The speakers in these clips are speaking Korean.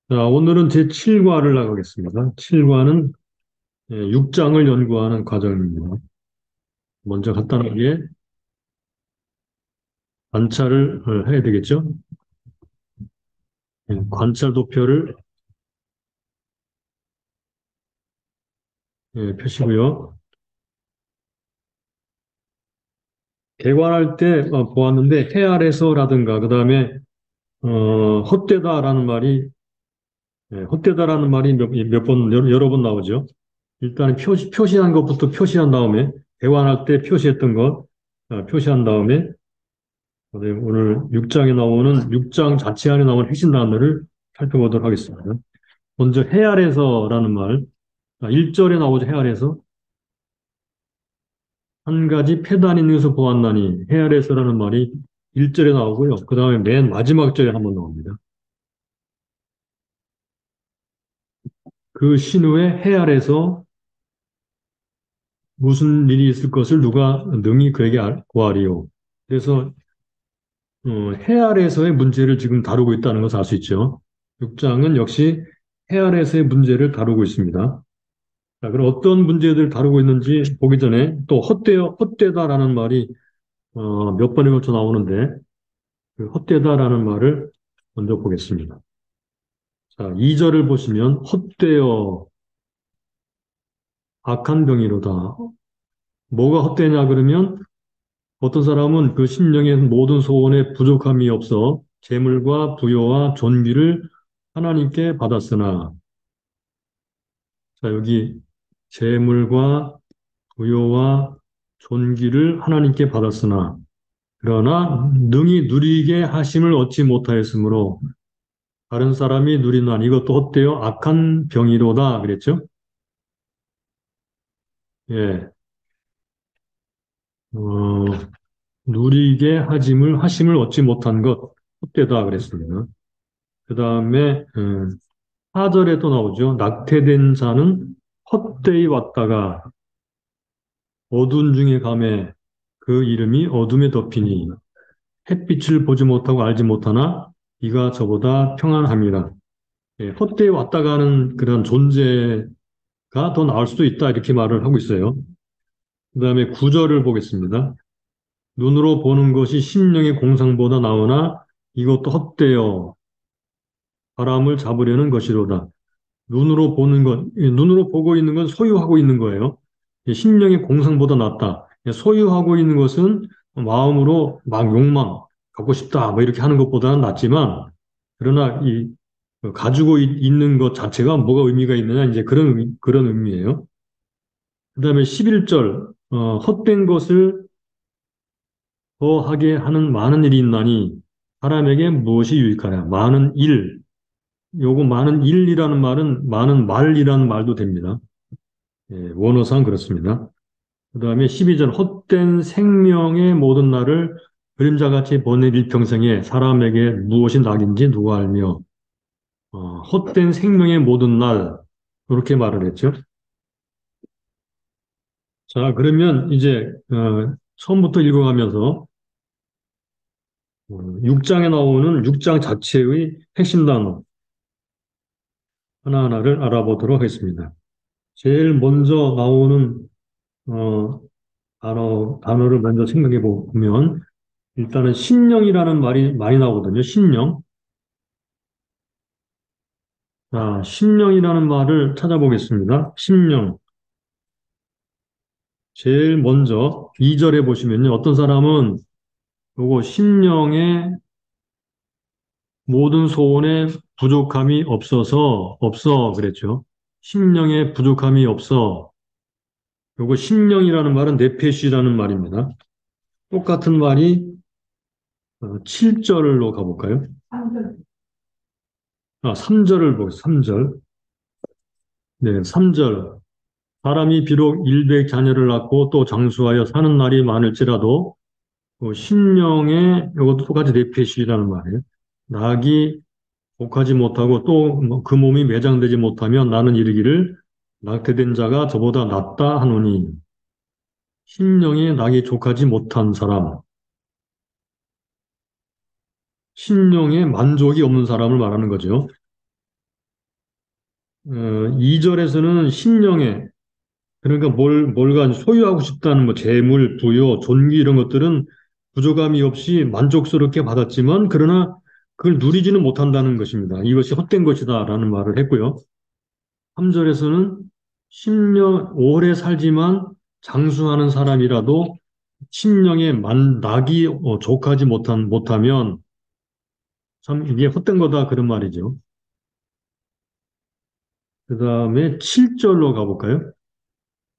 자, 오늘은 제7과를 나가겠습니다. 7과는 6장을 연구하는 과정입니다. 먼저 간단하게 관찰을 해야 되겠죠? 관찰 도표를 펴시고요. 개관할 때 보았는데 해 아래서라든가 그다음에 헛되다라는 말이 헛되다라는 말이 몇 번 여러 번 나오죠. 일단 표시한 것부터 표시한 다음에 개관할 때 표시했던 것 표시한 다음에 네, 오늘 6장에 나오는 6장 자체 안에 나오는 핵심 단어를 살펴보도록 하겠습니다. 먼저 해 아래서라는 말, 1절에 나오죠. 해 아래서 한 가지 패단이 있는 것을 보았나니 해 아래서라는 말이 1절에 나오고요. 그 다음에 맨 마지막 절에 한번 나옵니다. 그 신후에 해 아래서 무슨 일이 있을 것을 누가 능히 그에게 고하리요. 그래서 해 아래서의 문제를 지금 다루고 있다는 것을 알 수 있죠. 6장은 역시 해 아래서의 문제를 다루고 있습니다. 자, 그럼 어떤 문제들을 다루고 있는지 보기 전에 또 헛되다라는 말이 몇 번에 걸쳐 나오는데 그 헛되다라는 말을 먼저 보겠습니다. 자, 2절을 보시면 헛되어 악한 병이로다. 뭐가 헛되냐 그러면 어떤 사람은 그 심령의 모든 소원에 부족함이 없어 재물과 부요와 존귀를 하나님께 받았으나 자, 여기 재물과 부요와 존귀를 하나님께 받았으나 그러나 능히 누리게 하심을 얻지 못하였으므로 다른 사람이 누리난 이것도 헛되어 악한 병이로다 그랬죠? 예, 어, 누리게 하심을 얻지 못한 것 헛되다 그랬습니다. 그 다음에 4절에 또 나오죠. 낙태된 자는 헛되이 왔다가 어두운 중에 감에 그 이름이 어둠에 덮이니 햇빛을 보지 못하고 알지 못하나 이가 저보다 평안함이라. 예, 헛되이 왔다 가는 그런 존재가 더 나을 수도 있다 이렇게 말을 하고 있어요. 그 다음에 구절을 보겠습니다. 눈으로 보는 것이 심령의 공상보다 나으나 이것도 헛되어 바람을 잡으려는 것이로다. 눈으로 보는 것, 눈으로 보고 있는 건 소유하고 있는 거예요. 심령의 공상보다 낫다. 소유하고 있는 것은 마음으로 막 욕망, 갖고 싶다, 뭐 이렇게 하는 것보다는 낫지만, 그러나 이 가지고 있는 것 자체가 뭐가 의미가 있느냐, 이제 그런 의미예요. 그 다음에 11절, 헛된 것을 더하게 하는 많은 일이 있나니 사람에게 무엇이 유익하냐. 많은 일, 요거 많은 일이라는 말은 많은 말이라는 말도 됩니다. 예, 원어상 그렇습니다. 그 다음에 12절, 헛된 생명의 모든 날을 그림자같이 보낸 일평생에 사람에게 무엇이 낙인지 누가 알며, 헛된 생명의 모든 날, 이렇게 말을 했죠. 자, 그러면 이제, 처음부터 읽어가면서 6장에 나오는 6장 자체의 핵심 단어 하나하나를 알아보도록 하겠습니다. 제일 먼저 나오는 어, 단어를 먼저 생각해 보면 일단은 신령이라는 말이 많이 나오거든요. 신령. 자, 신령이라는 말을 찾아보겠습니다. 신령. 제일 먼저 2절에 보시면요. 어떤 사람은 요거 신령의 모든 소원에 부족함이 없어 그랬죠. 심령에 부족함이 없어. 요거 심령이라는 말은 네페시라는 말입니다. 똑같은 말이 7절로 가볼까요? 3절을 보겠습니다. 3절. 네, 3절. 사람이 비록 일백 자녀를 낳고 또 장수하여 사는 날이 많을지라도 심령에 이것도 똑같이 네페시라는 말이에요. 낙이 복하지 못하고 또 그 몸이 매장되지 못하면 나는 이르기를 낙태된 자가 저보다 낫다 하노니 심령에 낙이 족하지 못한 사람, 심령에 만족이 없는 사람을 말하는 거죠. 2절에서는 심령에, 그러니까 뭘 소유하고 싶다는 뭐 재물, 부여, 존귀 이런 것들은 부족함이 없이 만족스럽게 받았지만, 그러나 그걸 누리지는 못한다는 것입니다. 이것이 헛된 것이다라는 말을 했고요. 3절에서는 10년, 오래 살지만 장수하는 사람이라도 심령에 낙이 족하지 못하면 참 이게 헛된 거다 그런 말이죠. 그 다음에 7절로 가볼까요?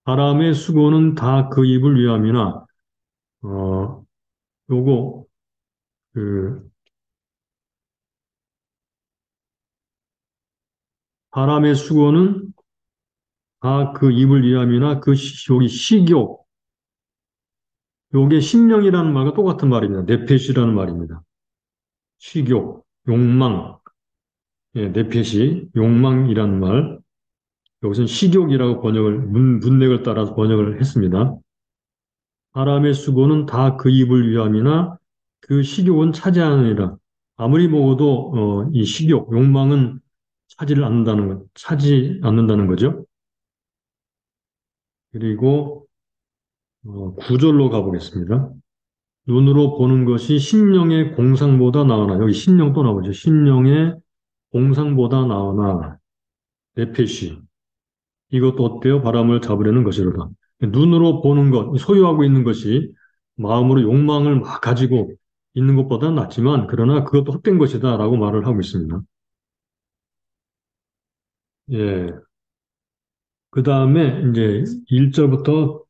바람의 수고는 다 그 입을 위함이나, 어, 요거, 그, 바람의 수고는 다 그 입을 위함이나 여기 식욕, 요게 심령이라는 말과 똑같은 말입니다. 네페시라는 말입니다. 식욕, 욕망, 예, 네페시, 욕망이라는 말. 여기서는 식욕이라고 문맥을 따라서 번역을 했습니다. 바람의 수고는 다 그 입을 위함이나 그 식욕은 차지하느니라. 아무리 먹어도 이 식욕, 욕망은 차지 않는다는 거죠. 그리고 9절로 가보겠습니다. 눈으로 보는 것이 심령의 공상보다 나으나 여기 심령 또 나오죠. 심령의 공상보다 나으나 에페시 이것도 어때요? 바람을 잡으려는 것이로다. 눈으로 보는 것, 소유하고 있는 것이 마음으로 욕망을 막 가지고 있는 것보다 낫지만 그러나 그것도 헛된 것이다라고 말을 하고 있습니다. 예. 그 다음에 이제 1절부터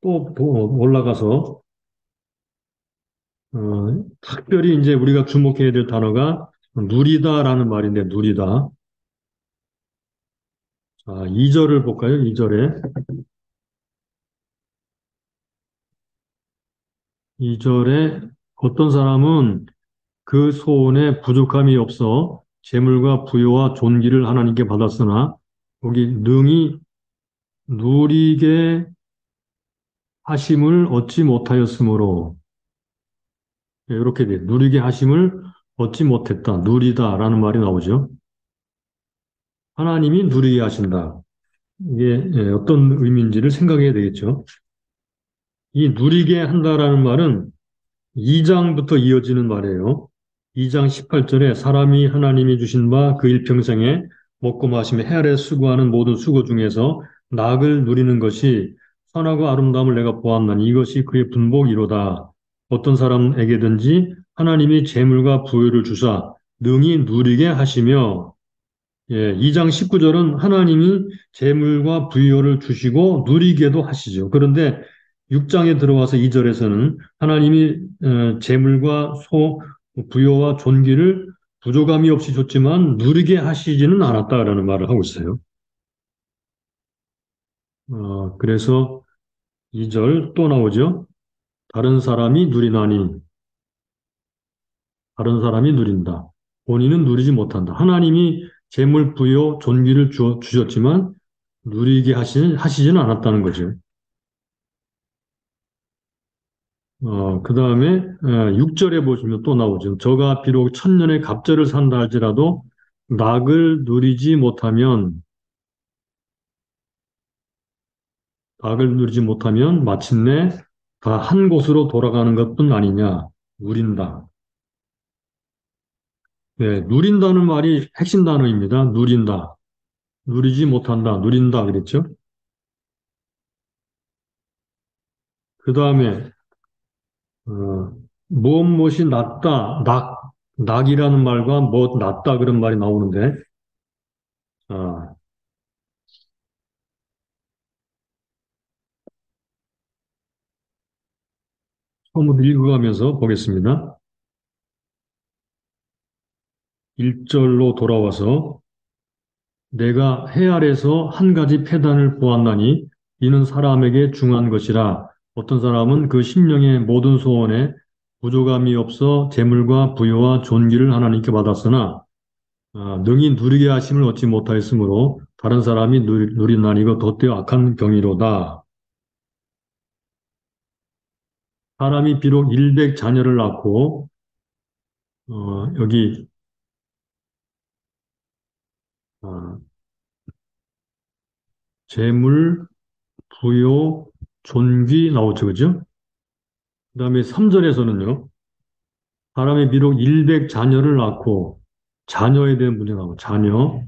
또 올라가서 특별히 이제 우리가 주목해야 될 단어가 누리다라는 말인데 누리다. 자, 2절을 볼까요? 2절에 2절에 어떤 사람은 그 소원에 부족함이 없어 재물과 부여와 존귀를 하나님께 받았으나 여기 능히 누리게 하심을 얻지 못하였으므로 이렇게 돼 누리게 하심을 얻지 못했다 누리다라는 말이 나오죠. 하나님이 누리게 하신다. 이게 어떤 의미인지를 생각해야 되겠죠. 이 누리게 한다라는 말은 2장부터 이어지는 말이에요. 2장 18절에 사람이 하나님이 주신 바 그 일평생에 먹고 마시며 해 아래 수고하는 모든 수고 중에서 낙을 누리는 것이 선하고 아름다움을 내가 보았나니 이것이 그의 분복이로다. 어떤 사람에게든지 하나님이 재물과 부유를 주사 능히 누리게 하시며 예, 2장 19절은 하나님이 재물과 부여를 주시고 누리게도 하시죠. 그런데 6장에 들어와서 2절에서는 하나님이 재물과 부여와 존귀를 부족함이 없이 줬지만 누리게 하시지는 않았다라는 말을 하고 있어요. 그래서 2절 또 나오죠. 다른 사람이 누리나니 다른 사람이 누린다. 본인은 누리지 못한다. 하나님이 재물, 부여, 존귀를 주셨지만 누리게 하시지는 않았다는 거죠. 그 다음에 6절에 보시면 또 나오죠. 저가 비록 천년의 갑절을 산다 할지라도 낙을 누리지 못하면 마침내 다 한 곳으로 돌아가는 것뿐 아니냐. 누린다. 네, 누린다는 말이 핵심 단어입니다. 누린다. 누리지 못한다. 누린다. 그랬죠? 그 다음에 어, 무엇이 낫다, 낙이라는 말과 낫다 그런 말이 나오는데, 아, 한번 읽어가면서 보겠습니다. 1절로 돌아와서 내가 해 아래서 한 가지 패단을 보았나니 이는 사람에게 중한 것이라 어떤 사람은 그 심령의 모든 소원에 부족함이 없어 재물과 부여와 존귀를 하나님께 받았으나 능히 누리게 하심을 얻지 못하였으므로 다른 사람이 누리나니 이거 덧되어 악한 경이로다. 사람이 비록 일백 자녀를 낳고 여기 어, 재물, 부요, 존귀 나오죠, 그죠? 그 다음에 3절에서는요, 사람이 비록 일백 자녀를 낳고, 자녀에 대한 문제 나오고, 자녀,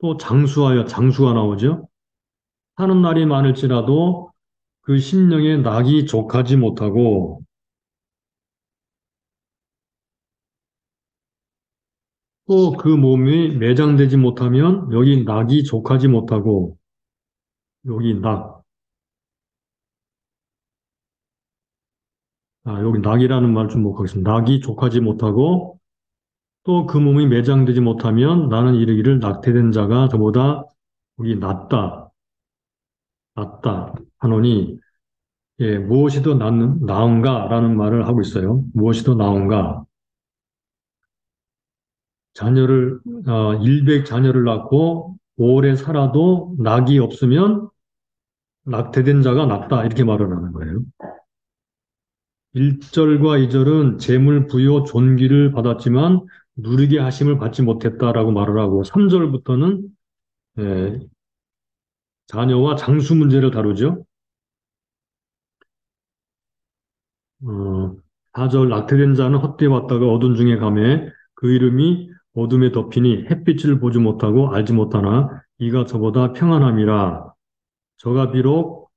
또 장수하여 장수가 나오죠. 사는 날이 많을지라도 그 심령에 낙이 족하지 못하고, 또 그 몸이 매장되지 못하면 여기 낙이 족하지 못하고, 여기 낙, 여기 낙이라는 말 좀 못하겠습니다. 낙이 족하지 못하고, 또 그 몸이 매장되지 못하면 나는 이르기를 낙태된 자가 저보다 여기 낫다 하노니, 예, 무엇이 더 나은가라는 말을 하고 있어요. 무엇이 더 나은가? 자녀를, 일백 자녀를 낳고 오래 살아도 낙이 없으면 낙태된 자가 낫다. 이렇게 말을 하는 거예요. 1절과 2절은 재물, 부요, 존귀를 받았지만 누리게 하심을 받지 못했다라고 말을 하고 3절부터는 자녀와 장수 문제를 다루죠. 4절 낙태된 자는 헛되이 왔다가 어둠 중에 가매 그 이름이 어둠에 덮이니 햇빛을 보지 못하고 알지 못하나 이가 저보다 평안함이라. 저가 비록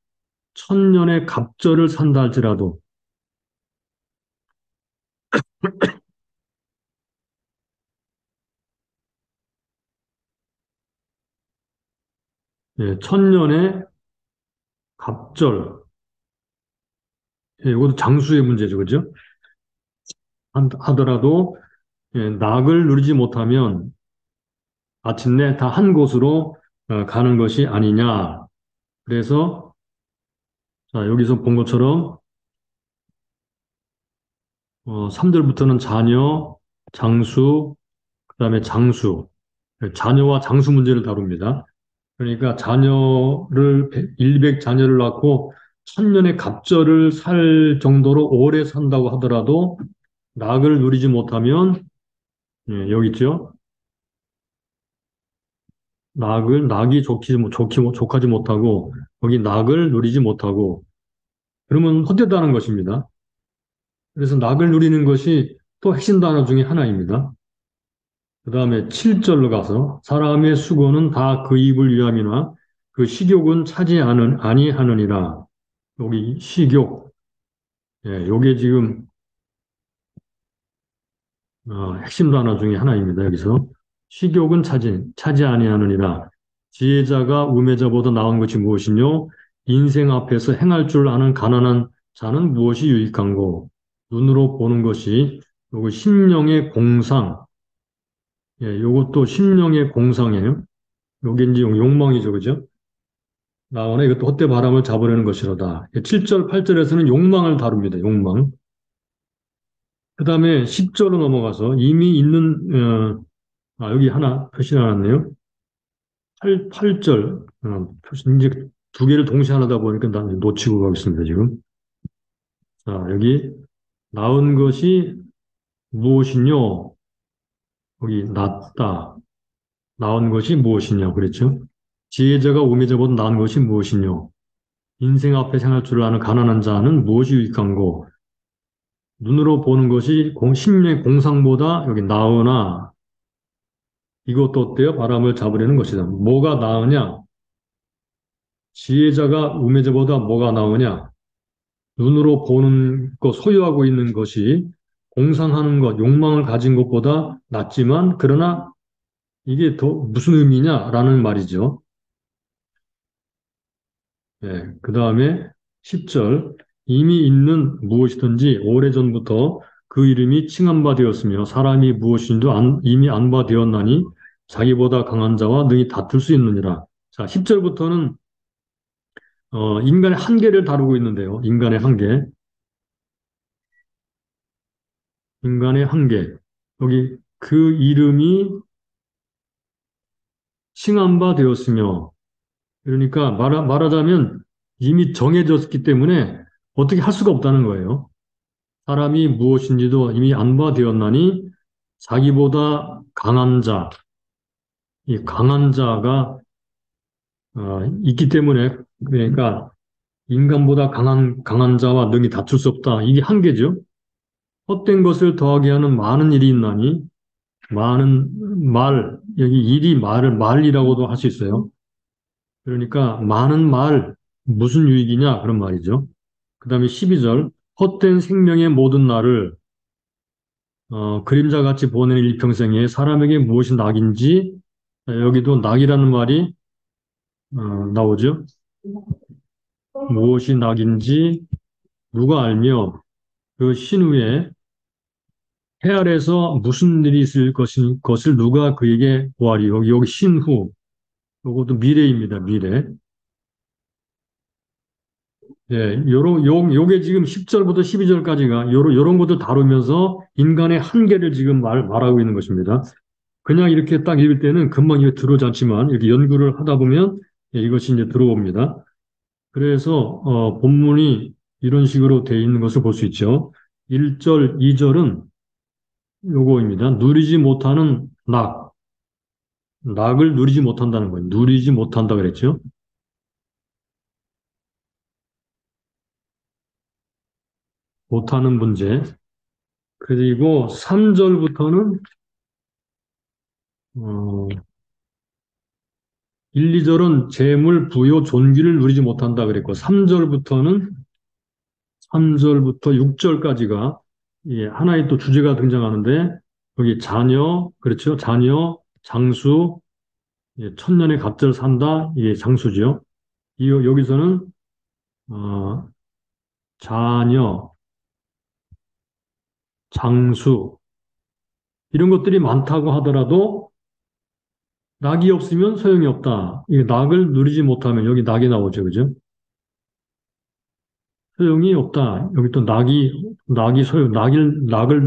천년의 갑절을 산다 할지라도, 예, 천년의 갑절, 예, 이것도 장수의 문제죠, 그죠? 하더라도 예, 낙을 누리지 못하면 마침내 다 한 곳으로 가는 것이 아니냐. 그래서 자, 여기서 본 것처럼 3절부터는 자녀, 장수, 그다음에 장수, 자녀와 장수 문제를 다룹니다. 그러니까 자녀를 100 자녀를 낳고 천년의 갑절을 살 정도로 오래 산다고 하더라도 낙을 누리지 못하면 예, 여기 있죠. 낙이 족하지 못하고 여기 낙을 누리지 못하고 그러면 헛되다는 것입니다. 그래서 낙을 누리는 것이 또 핵심 단어 중에 하나입니다. 그 다음에 7절로 가서 사람의 수고는 다 그 입을 위함이나 그 식욕은 아니하느니라. 여기 식욕, 예, 요게 지금 핵심 단어 중에 하나입니다. 여기서 식욕은 차지 아니하느니라. 지혜자가 우매자보다 나은 것이 무엇이뇨? 인생 앞에서 행할 줄 아는 가난한 자는 무엇이 유익한고? 눈으로 보는 것이 요거 심령의 공상, 예, 요것도 심령의 공상이에요. 요게 이제 욕망이죠, 그죠? 나오나 이것도 헛되이 바람을 잡으려는 것이로다. 7절, 8절에서는 욕망을 다룹니다. 욕망. 그 다음에 10절로 넘어가서 이미 있는 여기 하나 표시 나왔네요. 8절 표시 이제 두 개를 동시에 하다 보니까 난 놓치고 가고 있습니다, 지금. 자, 여기 나온 것이 무엇이뇨? 여기 낫다. 나온 것이 무엇이냐 그랬죠? 지혜자가 우매자보다 나은 것이 무엇이뇨? 인생 앞에 생할 줄 아는 가난한 자는 무엇이 유익한고? 눈으로 보는 것이 심령의 공상보다 여기 나으나 이것도 어때요? 바람을 잡으려는 것이다. 뭐가 나으냐? 지혜자가 우매자보다 뭐가 나으냐? 눈으로 보는 것, 소유하고 있는 것이 공상하는 것, 욕망을 가진 것보다 낫지만 그러나 이게 더 무슨 의미냐라는 말이죠. 예, 그 다음에 10절 이미 있는 무엇이든지 오래전부터 그 이름이 칭함바 되었으며 사람이 무엇인지도 이미 안바 되었나니 자기보다 강한 자와 능히 다툴 수 있느니라. 자, 10절부터는 인간의 한계를 다루고 있는데요. 인간의 한계. 인간의 한계. 여기 그 이름이 칭함바 되었으며 그러니까 말하자면 이미 정해졌기 때문에 어떻게 할 수가 없다는 거예요. 사람이 무엇인지도 이미 안바되었나니 자기보다 강한 자, 이 강한 자가 있기 때문에 그러니까 인간보다 강한 자와 능히 다툴 수 없다. 이게 한계죠. 헛된 것을 더하게 하는 많은 일이 있나니 많은 여기 일이 말이라고도 할 수 있어요. 그러니까 많은 말, 무슨 유익이냐? 그런 말이죠. 그 다음에 12절, 헛된 생명의 모든 날을 그림자같이 보내는 일평생에 사람에게 무엇이 낙인지, 여기도 낙이라는 말이 나오죠. 무엇이 낙인지 누가 알며 그 신후에 해 아래서 무슨 일이 있을 것을 누가 그에게 보아리. 여기 신후. 요것도 미래입니다. 미래. 예, 요게 지금 10절부터 12절까지가 요런 것들 다루면서 인간의 한계를 지금 말하고 있는 것입니다. 그냥 이렇게 딱 읽을 때는 금방 이게 들어오지 않지만 이렇게 연구를 하다 보면 예, 이것이 이제 들어옵니다. 그래서 본문이 이런 식으로 되어 있는 것을 볼 수 있죠. 1절, 2절은 요거입니다. 누리지 못하는 낙을 누리지 못한다는 거예요. 누리지 못한다 그랬죠. 못하는 문제. 그리고 3절부터는 1, 2절은 재물, 부요, 존귀를 누리지 못한다 그랬고 3절부터 6절까지가 예, 하나의 또 주제가 등장하는데 여기 자녀, 그렇죠? 자녀, 장수, 예, 천년의 갑절 산다, 예, 장수죠. 여기서는 어, 자녀, 장수 이런 것들이 많다고 하더라도 낙이 없으면 소용이 없다. 이 낙을 누리지 못하면 여기 낙이 나오죠, 그죠? 소용이 없다. 여기 또 낙을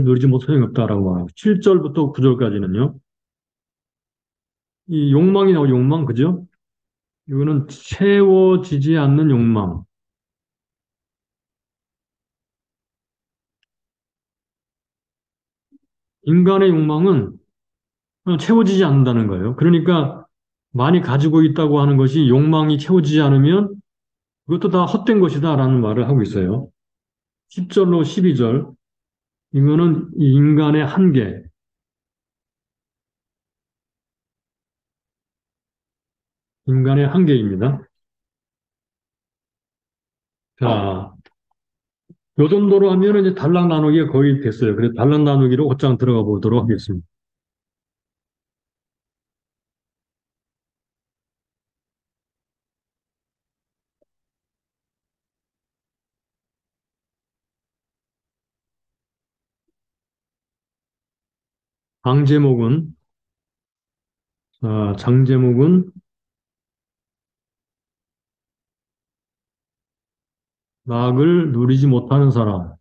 누리지 못 소용이 없다라고 말하고 7절부터 9절까지는요. 이 욕망이 나오죠, 욕망, 그죠? 이거는 채워지지 않는 욕망. 인간의 욕망은 채워지지 않는다는 거예요. 그러니까 많이 가지고 있다고 하는 것이 욕망이 채워지지 않으면 그것도 다 헛된 것이다라는 말을 하고 있어요. 10절로 12절. 이거는 이 인간의 한계, 인간의 한계입니다. 자, 요 정도로 하면 이제 단락 나누기가 거의 됐어요. 그래서 단락 나누기로 곧장 들어가 보도록 하겠습니다. 장 제목은 낙을 누리지 못하는 사람.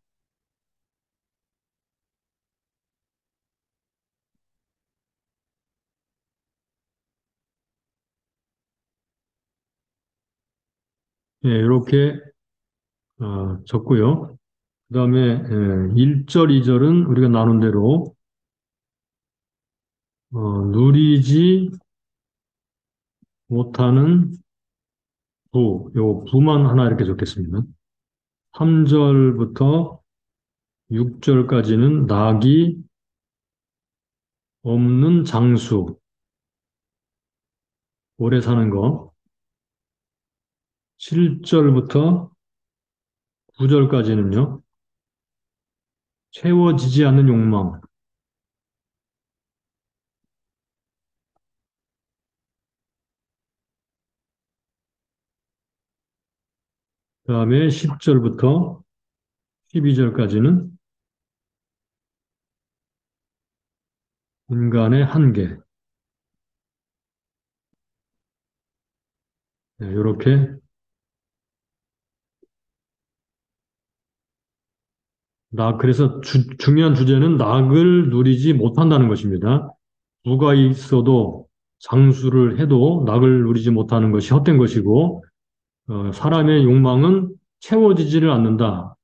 예, 이렇게 적고요. 그 다음에 1절, 2절은 우리가 나눈 대로 누리지 못하는 부만 하나 이렇게 적겠습니다. 3절부터 6절까지는 낙이 없는 장수, 오래 사는 거. 7절부터 9절까지는요, 채워지지 않는 욕망. 그 다음에 10절부터 12절까지는 인간의 한계. 네, 이렇게 그래서 중요한 주제는 낙을 누리지 못한다는 것입니다. 부가 있어도 장수를 해도 낙을 누리지 못하는 것이 헛된 것이고, 사람의 욕망은 채워지지를 않는다.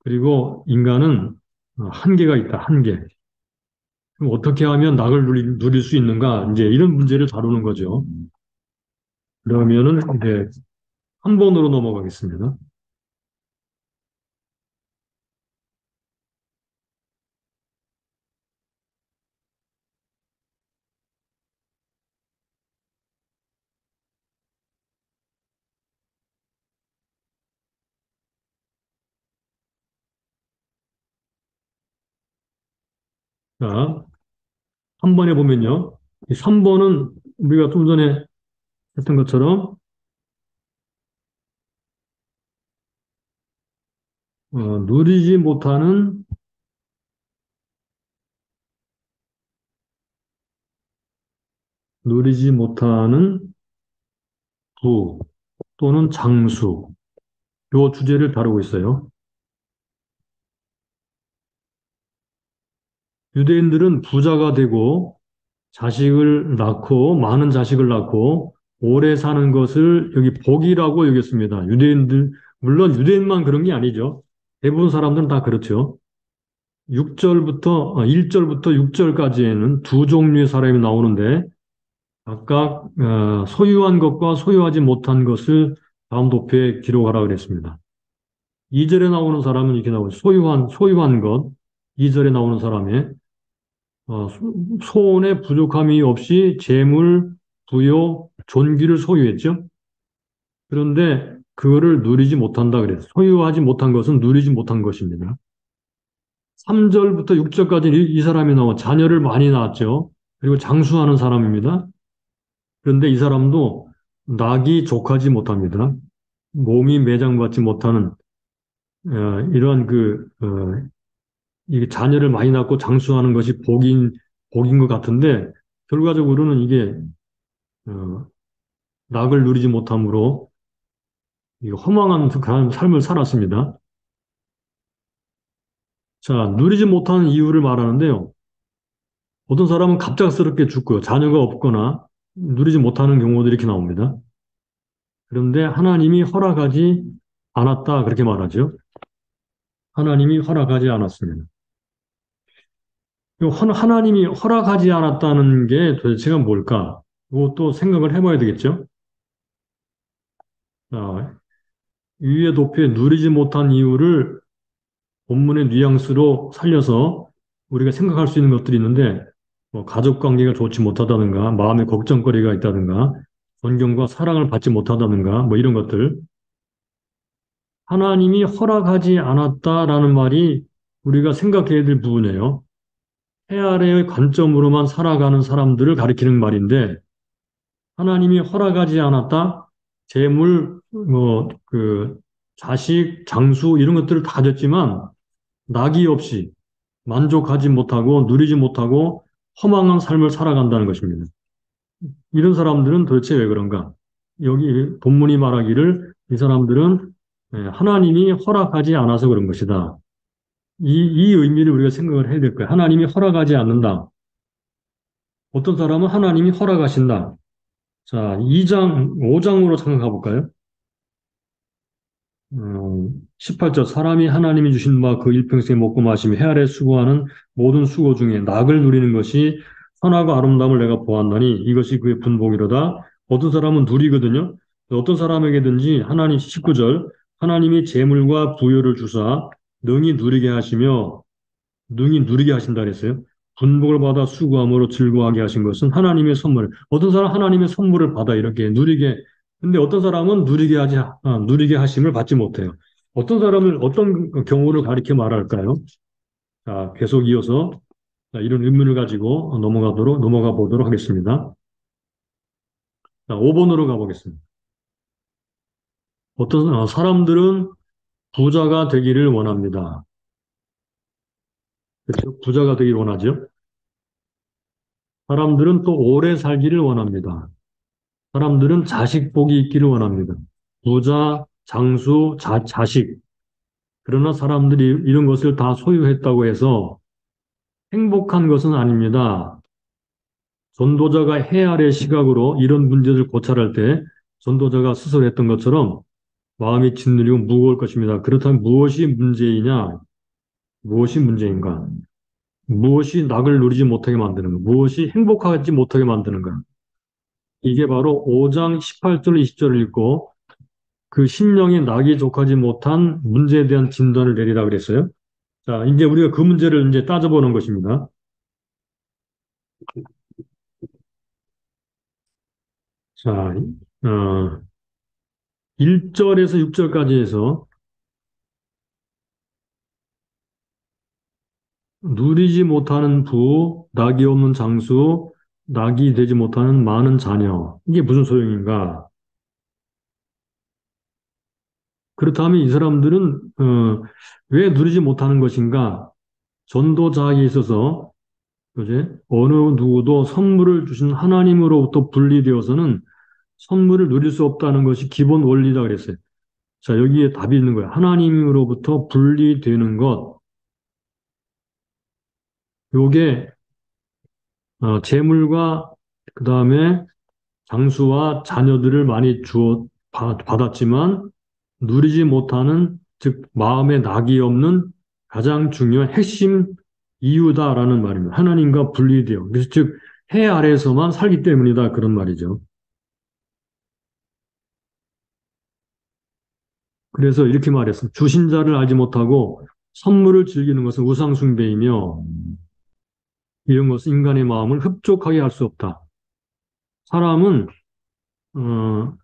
그리고 인간은 한계가 있다, 한계. 그럼 어떻게 하면 낙을 누릴 수 있는가? 이제 이런 문제를 다루는 거죠. 그러면은 이제 한 번으로 넘어가겠습니다. 자, 한 번에 보면요. 이 3번은 우리가 좀 전에 했던 것처럼 누리지 못하는 누리지 못하는 부 또는 장수 요 주제를 다루고 있어요. 유대인들은 부자가 되고 자식을 낳고 많은 자식을 낳고 오래 사는 것을 여기 복이라고 여겼습니다. 유대인들 물론 유대인만 그런 게 아니죠. 대부분 사람들은 다 그렇죠. 6절부터 1절부터 6절까지에는 두 종류의 사람이 나오는데 각각 소유한 것과 소유하지 못한 것을 다음 도표에 기록하라 그랬습니다. 2절에 나오는 사람은 이렇게 나오죠. 소유한 것. 2절에 나오는 사람의 소원의 부족함이 없이 재물, 부요, 존귀를 소유했죠. 그런데 그거를 누리지 못한다 그랬어요. 소유하지 못한 것은 누리지 못한 것입니다. 3절부터 6절까지 이 사람이 나와 자녀를 많이 낳았죠. 그리고 장수하는 사람입니다. 그런데 이 사람도 낙이 족하지 못합니다. 몸이 매장받지 못하는 이러한 이게 자녀를 많이 낳고 장수하는 것이 복인 것 같은데 결과적으로는 이게 어, 낙을 누리지 못함으로 이 허망한 그런 삶을 살았습니다. 자, 누리지 못하는 이유를 말하는데요. 어떤 사람은 갑작스럽게 죽고요. 자녀가 없거나 누리지 못하는 경우들이 이렇게 나옵니다. 그런데 하나님이 허락하지 않았다. 그렇게 말하죠. 하나님이 허락하지 않았습니다. 하나님이 허락하지 않았다는 게 도대체가 뭘까? 이것도 생각을 해봐야 되겠죠? 자, 위의 도표에 누리지 못한 이유를 본문의 뉘앙스로 살려서 우리가 생각할 수 있는 것들이 있는데, 뭐 가족 관계가 좋지 못하다든가, 마음의 걱정거리가 있다든가, 존경과 사랑을 받지 못하다든가, 뭐 이런 것들. 하나님이 허락하지 않았다라는 말이 우리가 생각해야 될 부분이에요. 해 아래의 관점으로만 살아가는 사람들을 가리키는 말인데, 하나님이 허락하지 않았다, 재물, 자식, 장수, 이런 것들을 다 줬지만, 낙이 없이 만족하지 못하고 누리지 못하고 허망한 삶을 살아간다는 것입니다. 이런 사람들은 도대체 왜 그런가? 여기 본문이 말하기를 이 사람들은 하나님이 허락하지 않아서 그런 것이다. 이 의미를 우리가 생각을 해야 될 거예요. 하나님이 허락하지 않는다. 어떤 사람은 하나님이 허락하신다. 자, 2장, 5장으로 잠깐 가볼까요? 18절 사람이 하나님이 주신 바 그 일평생 먹고 마시며 해 아래 수고하는 모든 수고 중에 낙을 누리는 것이 선하고 아름다움을 내가 보았나니 이것이 그의 분복이로다. 어떤 사람은 누리거든요. 어떤 사람에게든지 하나님 19절 하나님이 재물과 부여를 주사 능히 누리게 하신다 그랬어요. 분복을 받아 수고함으로 즐거워하게 하신 것은 하나님의 선물. 어떤 사람 하나님의 선물을 받아 이렇게 누리게. 근데 어떤 사람은 누리게 하심을 받지 못해요. 어떤 사람을 어떤 경우를 가리켜 말할까요? 자, 계속 이어서 이런 의문을 가지고 넘어가 보도록 하겠습니다. 자, 5번으로 가보겠습니다. 사람들은 부자가 되기를 원합니다. 그렇죠? 부자가 되기를 원하죠. 사람들은 또 오래 살기를 원합니다. 사람들은 자식 복이 있기를 원합니다. 부자, 장수, 자식. 그러나 사람들이 이런 것을 다 소유했다고 해서 행복한 것은 아닙니다. 전도자가 해 아래 시각으로 이런 문제를 고찰할 때 전도자가 스스로 했던 것처럼 마음이 짓누리고 무거울 것입니다. 그렇다면 무엇이 문제이냐? 무엇이 문제인가? 무엇이 낙을 누리지 못하게 만드는가? 무엇이 행복하지 못하게 만드는가? 이게 바로 5장 18절 20절을 읽고 그 심령이 낙이 족하지 못한 문제에 대한 진단을 내리라 그랬어요. 자, 이제 우리가 그 문제를 이제 따져보는 것입니다. 자, 1절에서 6절까지 해서 누리지 못하는 부, 낙이 없는 장수, 낙이 되지 못하는 많은 자녀. 이게 무슨 소용인가? 그렇다면 이 사람들은 왜 누리지 못하는 것인가? 전도자에게 있어서 그지? 어느 누구도 선물을 주신 하나님으로부터 분리되어서는 선물을 누릴 수 없다는 것이 기본 원리다 그랬어요. 자, 여기에 답이 있는 거예요. 하나님으로부터 분리되는 것. 요게 재물과 그다음에 장수와 자녀들을 많이 받았지만 누리지 못하는 즉 마음에 낙이 없는 가장 중요한 핵심 이유다라는 말입니다. 하나님과 분리되어. 그래서 즉 해 아래에서만 살기 때문이다 그런 말이죠. 그래서 이렇게 말했습니다. 주신 자를 알지 못하고 선물을 즐기는 것은 우상숭배이며 이런 것은 인간의 마음을 흡족하게 할 수 없다. 사람은 어,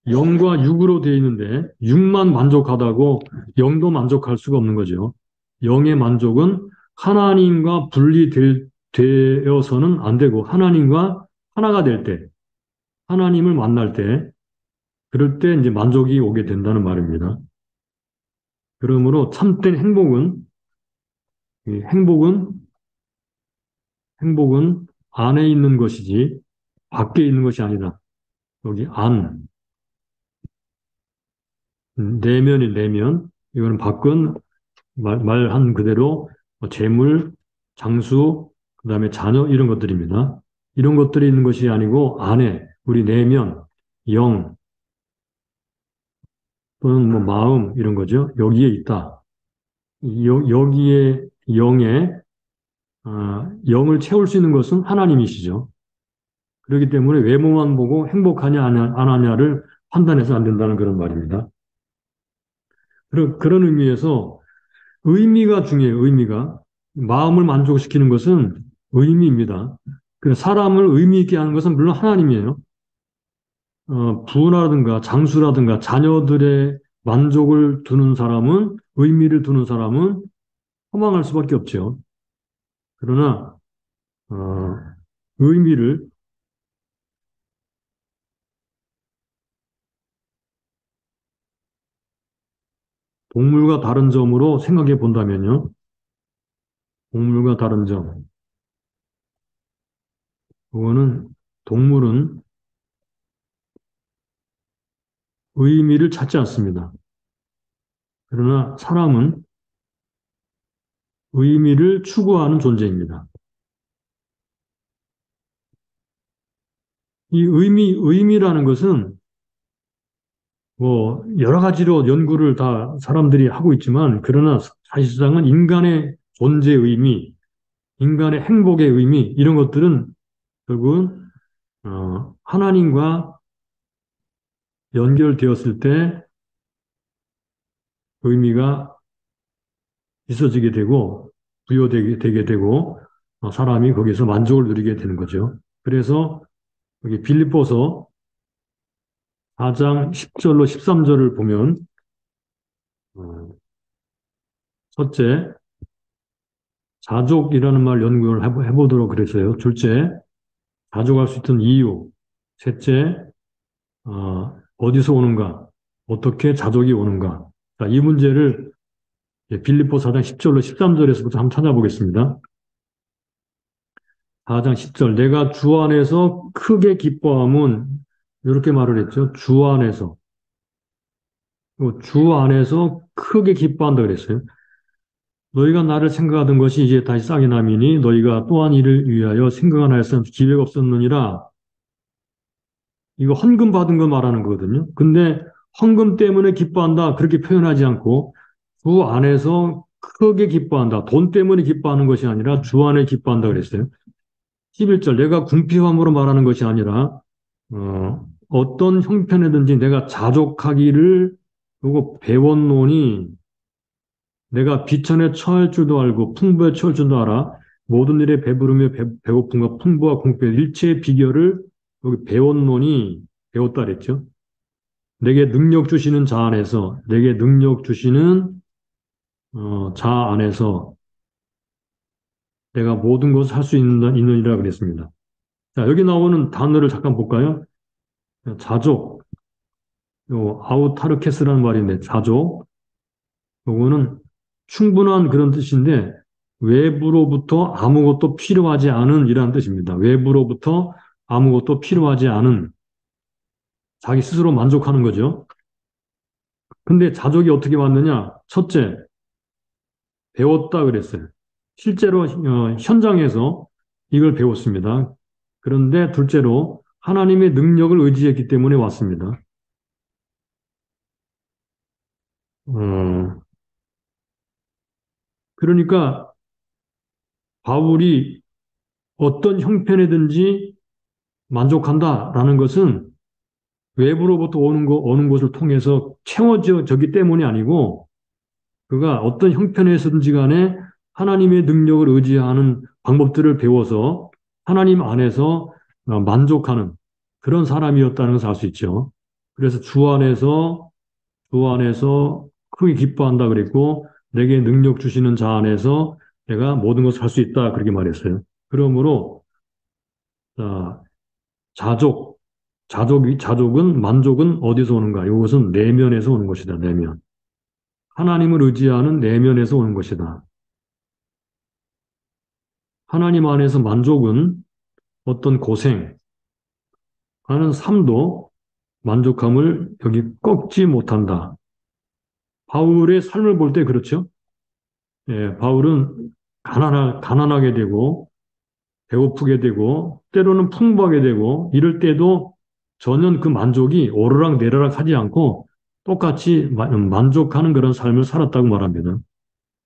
영과 육으로 되어 있는데 육만 만족하다고 영도 만족할 수가 없는 거죠. 영의 만족은 하나님과 분리되어서는 안 되고 하나님과 하나가 될 때, 하나님을 만날 때, 그럴 때 이제 만족이 오게 된다는 말입니다. 그러므로 참된 이 행복은 안에 있는 것이지 밖에 있는 것이 아니다. 여기 내면이 내면. 이거는 밖은 말한 그대로 재물, 장수, 그다음에 자녀 이런 것들입니다. 이런 것들이 있는 것이 아니고 안에 우리 내면, 영 또는 뭐 마음 이런 거죠. 여기에 있다. 여기에 영에 영을 채울 수 있는 것은 하나님이시죠. 그렇기 때문에 외모만 보고 행복하냐 안 하냐를 판단해서 안 된다는 그런 말입니다. 그런 의미에서 의미가 중요해요. 의미가. 마음을 만족시키는 것은 의미입니다. 사람을 의미 있게 하는 것은 물론 하나님이에요. 부라든가 장수라든가 자녀들의 만족을 두는 사람은, 의미를 두는 사람은 허망할 수밖에 없죠. 그러나 어, 의미를 동물과 다른 점으로 생각해 본다면요. 동물과 다른 점. 그거는 동물은 의미를 찾지 않습니다. 그러나 사람은 의미를 추구하는 존재입니다. 이 의미라는 것은 뭐 여러 가지로 연구를 다 사람들이 하고 있지만 그러나 사실상은 인간의 존재 의미, 인간의 행복의 의미 이런 것들은 결국은 하나님과 연결되었을 때 의미가 있어지게 되고 부여되게 되고 사람이 거기서 만족을 누리게 되는 거죠. 그래서 여기 빌립보서 4장 10절로 13절을 보면 어, 첫째 자족이라는 말 연구를 해보도록 그랬어요. 둘째 자족할 수 있던 이유. 셋째 어디서 오는가? 어떻게 자족이 오는가? 자, 이 문제를 빌립보 4장 10절로 13절에서부터 한번 찾아보겠습니다. 4장 10절 내가 주 안에서 크게 기뻐함은 이렇게 말을 했죠. 주 안에서. 주 안에서 크게 기뻐한다 그랬어요. 너희가 나를 생각하던 것이 이제 다시 싹이 남이니 너희가 또한 이를 위하여 생각하나였으면 기회가 없었느니라. 이거 헌금 받은 거 말하는 거거든요. 근데 헌금 때문에 기뻐한다 그렇게 표현하지 않고 주 안에서 크게 기뻐한다. 돈 때문에 기뻐하는 것이 아니라 주 안에 기뻐한다 그랬어요. 11절, 내가 궁핍함으로 말하는 것이 아니라, 어떤 형편이든지 내가 자족하기를 그리고 배웠노니 내가 비천에 처할 줄도 알고 풍부에 처할 줄도 알아. 모든 일에 배부르며 배고픔과 풍부와 공pe 일체의 비결을 여기 배웠노니 배웠다 그랬죠. 내게 능력 주시는 자 안에서 내게 능력 주시는 자 안에서 내가 모든 것을 할 수 있느니라 그랬습니다. 자, 여기 나오는 단어를 잠깐 볼까요? 자족, 요 아우타르케스라는 말인데 자족. 요거는 충분한 그런 뜻인데 외부로부터 아무것도 필요하지 않은 이라는 뜻입니다. 외부로부터 아무것도 필요하지 않은 자기 스스로 만족하는 거죠. 근데 자족이 어떻게 왔느냐? 첫째, 배웠다 그랬어요. 실제로 현장에서 이걸 배웠습니다. 그런데 둘째로 하나님의 능력을 의지했기 때문에 왔습니다. 어, 그러니까 바울이 어떤 형편이든지 만족한다라는 것은 외부로부터 오는 것을 통해서 채워져기 때문이 아니고 그가 어떤 형편에서든지 간에 하나님의 능력을 의지하는 방법들을 배워서 하나님 안에서 만족하는 그런 사람이었다는 것을 알 수 있죠. 그래서 주 안에서 크게 기뻐한다 그랬고 내게 능력 주시는 자 안에서 내가 모든 것을 할 수 있다 그렇게 말했어요. 그러므로 자, 자족, 자족은 만족은 어디서 오는가? 이것은 내면에서 오는 것이다. 내면. 하나님을 의지하는 내면에서 오는 것이다. 하나님 안에서 만족은 어떤 고생, 하는 삶도 만족함을 여기 꺾지 못한다. 바울의 삶을 볼 때 그렇죠. 예, 바울은 가난하게 되고 배고프게 되고 때로는 풍부하게 되고 이럴 때도 전혀 그 만족이 오르락 내리락 하지 않고 똑같이 만족하는 그런 삶을 살았다고 말합니다.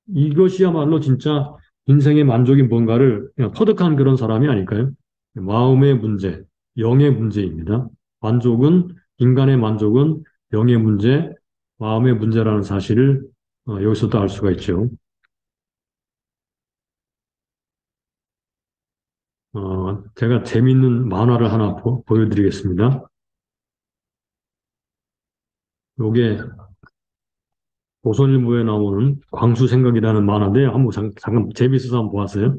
이것이야말로 진짜 인생의 만족이 뭔가를 그냥 터득한 그런 사람이 아닐까요? 마음의 문제, 영의 문제입니다. 만족은, 인간의 만족은 영의 문제, 마음의 문제라는 사실을 여기서도 알 수가 있죠. 제가 재밌는 만화를 하나 보여드리겠습니다. 요게 조선일보에 나오는 광수생각이라는 만화인데 한번 잠깐 재밌어서 한번 보았어요.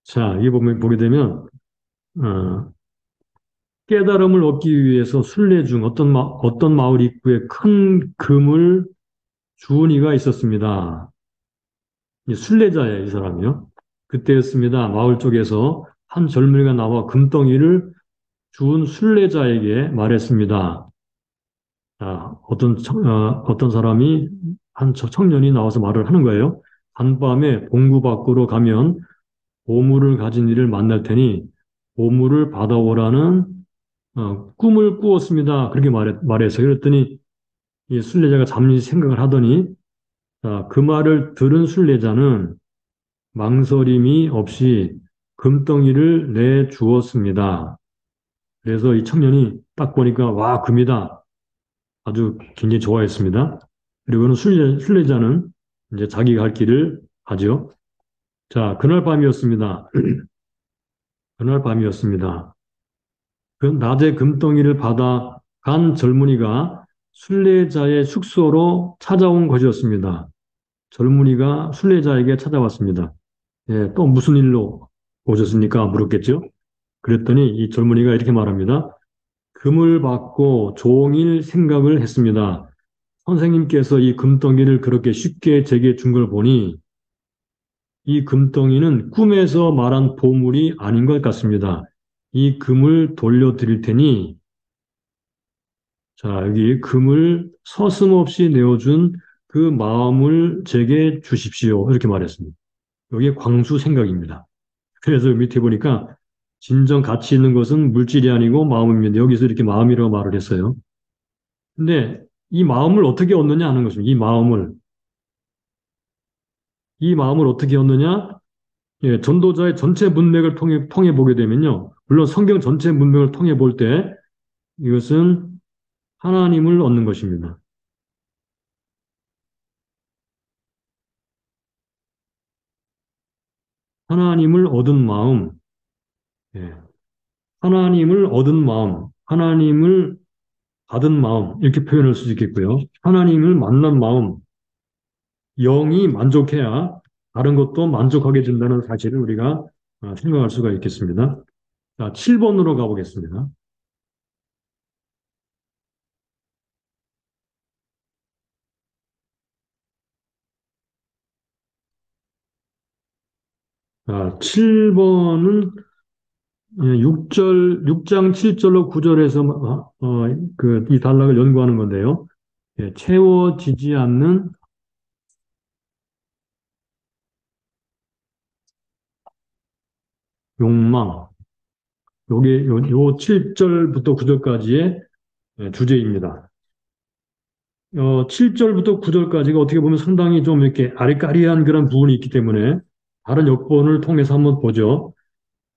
자, 이 보게 되면 어, 깨달음을 얻기 위해서 순례 중 어떤 마을 입구에 큰 금을 주운 이가 있었습니다. 이 순례자예요, 이 사람이요. 그때였습니다. 마을 쪽에서 한 젊은이가 나와 금덩이를 주운 순례자에게 말했습니다. 자, 어떤 사람이 한 청년이 나와서 말을 하는 거예요. 간밤에 봉구 밖으로 가면 보물을 가진 이를 만날 테니 보물을 받아오라는 꿈을 꾸었습니다. 그렇게 말했어요. 그랬더니 이 순례자가 잠시 생각을 하더니 그 말을 들은 순례자는 망설임이 없이 금덩이를 내주었습니다. 그래서 이 청년이 딱 보니까 와, 금이다. 아주 굉장히 좋아했습니다. 그리고는 순례자는 이제 자기가 할 길을 가죠. 자, 그날 밤이었습니다. 그날 밤이었습니다. 그 낮에 금덩이를 받아 간 젊은이가 순례자의 숙소로 찾아온 것이었습니다. 젊은이가 순례자에게 찾아왔습니다. 예, 또 무슨 일로 오셨습니까? 물었겠죠? 그랬더니 이 젊은이가 이렇게 말합니다. 금을 받고 종일 생각을 했습니다. 선생님께서 이 금덩이를 그렇게 쉽게 제게 준 걸 보니 이 금덩이는 꿈에서 말한 보물이 아닌 것 같습니다. 이 금을 돌려드릴 테니 자, 여기 금을 서슴없이 내어준 그 마음을 제게 주십시오. 이렇게 말했습니다. 여기 광수 생각입니다. 그래서 밑에 보니까 진정 가치 있는 것은 물질이 아니고 마음입니다. 여기서 이렇게 마음이라고 말을 했어요. 근데 이 마음을 어떻게 얻느냐 하는 것입니다. 이 마음을 어떻게 얻느냐? 예, 전도자의 전체 문맥을 통해 보게 되면요. 물론 성경 전체 문맥을 통해 볼 때 이것은 하나님을 얻는 것입니다. 하나님을 얻은 마음, 예, 하나님을 얻은 마음, 하나님을 받은 마음, 이렇게 표현할 수 있겠고요. 하나님을 만난 마음, 영이 만족해야 다른 것도 만족하게 된다는 사실을 우리가 생각할 수가 있겠습니다. 자, 7번으로 가보겠습니다. 자, 7번은 6장 7절로 9절에서 이 단락을 연구하는 건데요. 예, 채워지지 않는 욕망. 요 7절부터 9절까지의 주제입니다. 7절부터 9절까지가 어떻게 보면 상당히 좀 이렇게 아리까리한 그런 부분이 있기 때문에 다른 역본을 통해서 한번 보죠.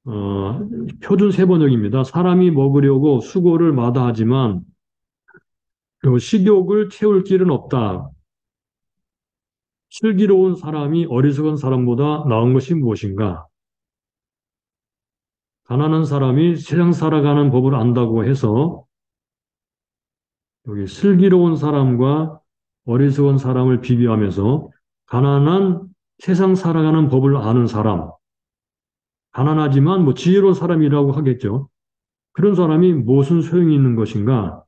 어, 표준 세번역입니다. 사람이 먹으려고 수고를 마다하지만 요 식욕을 채울 길은 없다. 슬기로운 사람이 어리석은 사람보다 나은 것이 무엇인가? 가난한 사람이 세상 살아가는 법을 안다고 해서 여기 슬기로운 사람과 어리석은 사람을 비교하면서 가난한 세상 살아가는 법을 아는 사람, 가난하지만 뭐 지혜로운 사람이라고 하겠죠. 그런 사람이 무슨 소용이 있는 것인가?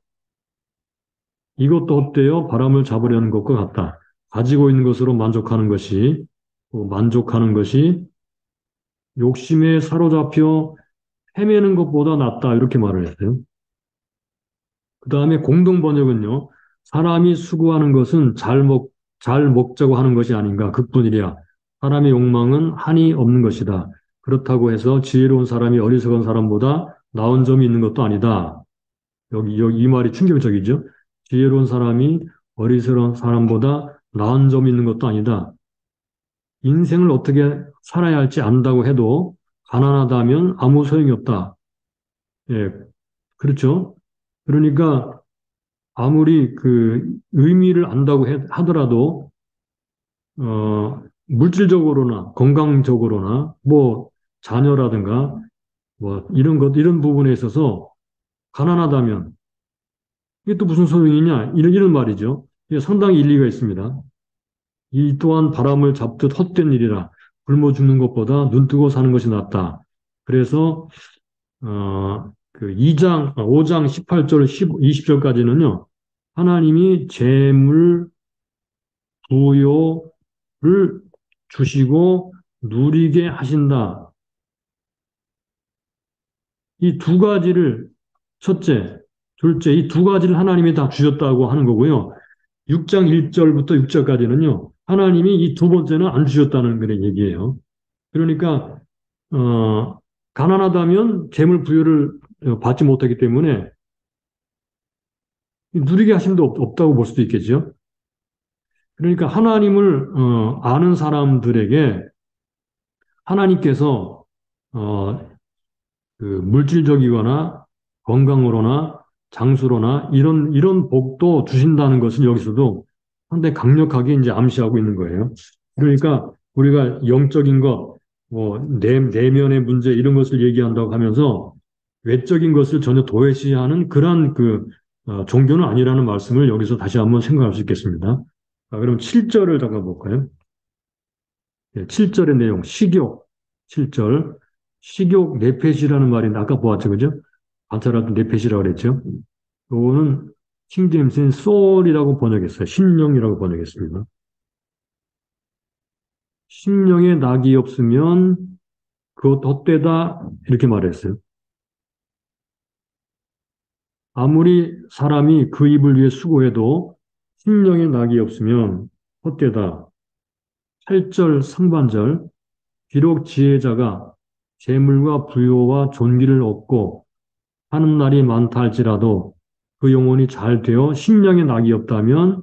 이것도 헛되어 바람을 잡으려는 것과 같다. 가지고 있는 것으로 만족하는 것이 욕심에 사로잡혀 헤매는 것보다 낫다. 이렇게 말을 했어요. 그 다음에 공동 번역은요. 사람이 수고하는 것은 잘 먹자고 하는 것이 아닌가. 그뿐이랴. 사람의 욕망은 한이 없는 것이다. 그렇다고 해서 지혜로운 사람이 어리석은 사람보다 나은 점이 있는 것도 아니다. 여기 이 말이 충격적이죠. 지혜로운 사람이 어리석은 사람보다 나은 점이 있는 것도 아니다. 인생을 어떻게 살아야 할지 안다고 해도 가난하다면 아무 소용이 없다. 예, 그렇죠. 그러니까 아무리 그 의미를 안다고 하더라도 물질적으로나 건강적으로나 뭐 자녀라든가 뭐 이런 부분에 있어서 가난하다면 이게 또 무슨 소용이냐 이런 말이죠. 이게 상당히 일리가 있습니다. 이 또한 바람을 잡듯 헛된 일이라 굶어 죽는 것보다 눈 뜨고 사는 것이 낫다. 그래서 그 5장 18절 20절까지는요. 하나님이 재물 부요를 주시고 누리게 하신다. 이 두 가지를 첫째, 둘째 이 두 가지를 하나님이 다 주셨다고 하는 거고요. 6장 1절부터 6절까지는요. 하나님이 이 두 번째는 안 주셨다는 그런 얘기예요. 그러니까 가난하다면 재물 부여를 받지 못하기 때문에 누리게 하심도 없다고 볼 수도 있겠죠. 그러니까 하나님을 아는 사람들에게 하나님께서 어, 그 물질적이거나 건강으로나 장수로나 이런 복도 주신다는 것을 여기서도 상당히 강력하게 이제 암시하고 있는 거예요. 그러니까 우리가 영적인 것, 뭐 내면의 문제 이런 것을 얘기한다고 하면서 외적인 것을 전혀 도외시하는 그러한 종교는 아니라는 말씀을 여기서 다시 한번 생각할 수 있겠습니다. 그럼 7절을 잠깐 볼까요? 7절의 내용, 식욕, 7절. 식욕 내펫이라는 말이 아까 보았죠, 그죠? 관찰할 때 내펫이라고 그랬죠? 요거는 킹제임스는 soul이라고 번역했어요. 심령이라고 번역했습니다. 심령에 낙이 없으면 그것 헛되다 이렇게 말했어요. 아무리 사람이 그 입을 위해 수고해도 심령에 낙이 없으면 헛되다. 8절 상반절 비록 지혜자가 재물과 부요와 존귀를 얻고 하는 날이 많다 할지라도 그 영혼이 잘 되어 심령에 낙이 없다면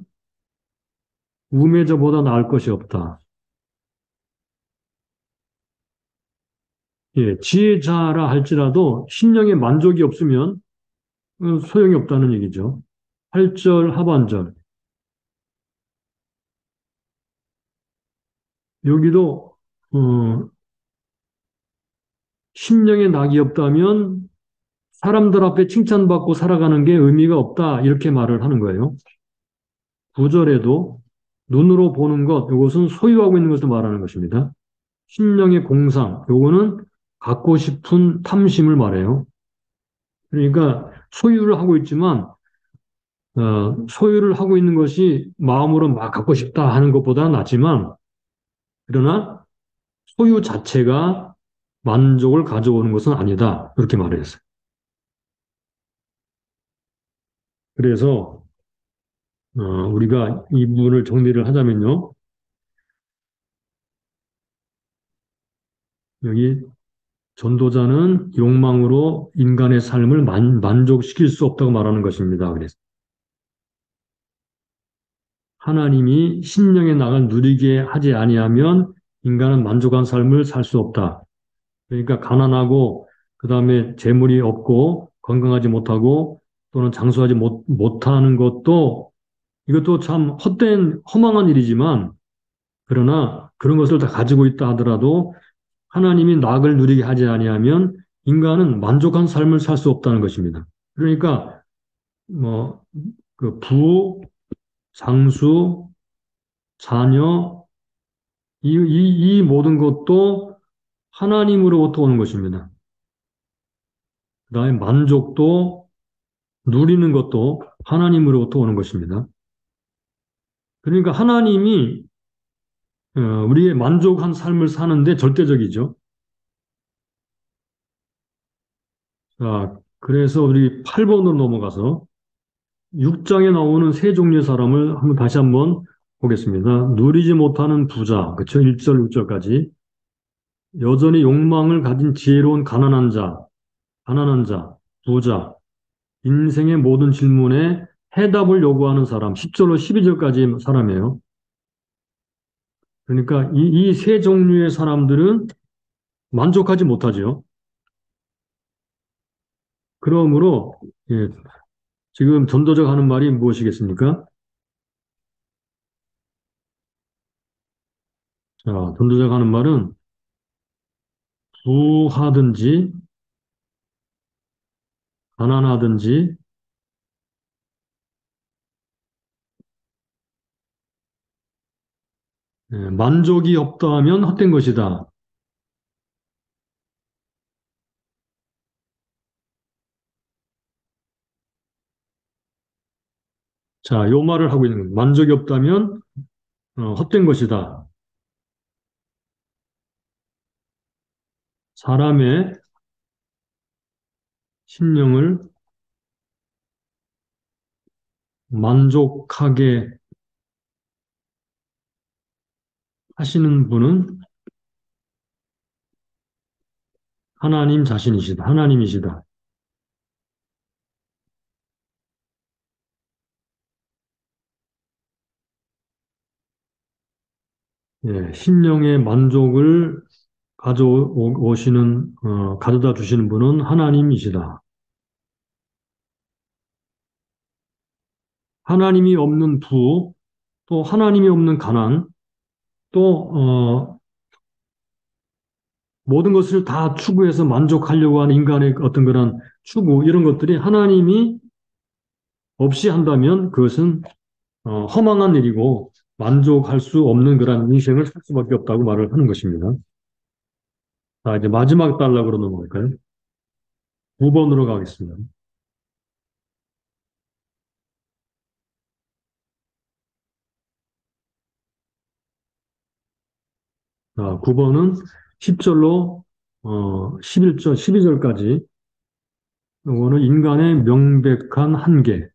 우매자보다 나을 것이 없다. 예, 지혜자라 할지라도 심령에 만족이 없으면 소용이 없다는 얘기죠. 8절 하반절. 여기도 어, 심령에 낙이 없다면 사람들 앞에 칭찬받고 살아가는 게 의미가 없다. 이렇게 말을 하는 거예요. 9절에도 눈으로 보는 것, 이것은 소유하고 있는 것을 말하는 것입니다. 심령의 공상, 요거는 갖고 싶은 탐심을 말해요. 그러니까 소유를 하고 있지만 소유를 하고 있는 것이 마음으로 막 갖고 싶다 하는 것보다 낫지만 그러나 소유 자체가 만족을 가져오는 것은 아니다. 그렇게 말했어요. 그래서 우리가 이 부분을 정리를 하자면요. 여기 전도자는 욕망으로 인간의 삶을 만족시킬 수 없다고 말하는 것입니다. 그래서 하나님이 심령의 낙을 누리게 하지 아니하면 인간은 만족한 삶을 살 수 없다. 그러니까 가난하고 그다음에 재물이 없고 건강하지 못하고 또는 장수하지 못하는 것도 이것도 참 헛된 허망한 일이지만 그러나 그런 것을 다 가지고 있다 하더라도 하나님이 낙을 누리게 하지 아니하면 인간은 만족한 삶을 살 수 없다는 것입니다. 그러니까 뭐 그 부, 장수, 자녀 이 모든 것도 하나님으로부터 오는 것입니다. 그다음에 만족도 누리는 것도 하나님으로부터 오는 것입니다. 그러니까 하나님이 우리의 만족한 삶을 사는데 절대적이죠. 자, 그래서 우리 8번으로 넘어가서 6장에 나오는 세 종류의 사람을 다시 한번 보겠습니다. 누리지 못하는 부자, 그쵸? 1절, 6절까지. 여전히 욕망을 가진 지혜로운 가난한 자, 부자, 인생의 모든 질문에 해답을 요구하는 사람, 10절로 12절까지 사람이에요. 그러니까 이 세 종류의 사람들은 만족하지 못하죠. 그러므로 예, 지금 전도자가 하는 말이 무엇이겠습니까? 자, 전도자가 하는 말은 부하든지 가난하든지 만족이 없다 하면 헛된 것이다. 자, 요 말을 하고 있는 거예요. 만족이 없다면 헛된 것이다. 사람의 심령을 만족하게 하시는 분은 하나님 자신이시다. 하나님이시다. 예, 심령의 만족을 가져오시는, 가져다 주시는 분은 하나님이시다. 하나님이 없는 부, 또 하나님이 없는 가난, 또, 모든 것을 다 추구해서 만족하려고 하는 인간의 어떤 그런 추구, 이런 것들이 하나님이 없이 한다면 그것은 허망한 일이고 만족할 수 없는 그런 인생을 살 수밖에 없다고 말을 하는 것입니다. 자, 이제 마지막 단락으로 넘어갈까요? 9번으로 가겠습니다. 자, 9번은 10절로 11절, 12절까지 이거는 인간의 명백한 한계,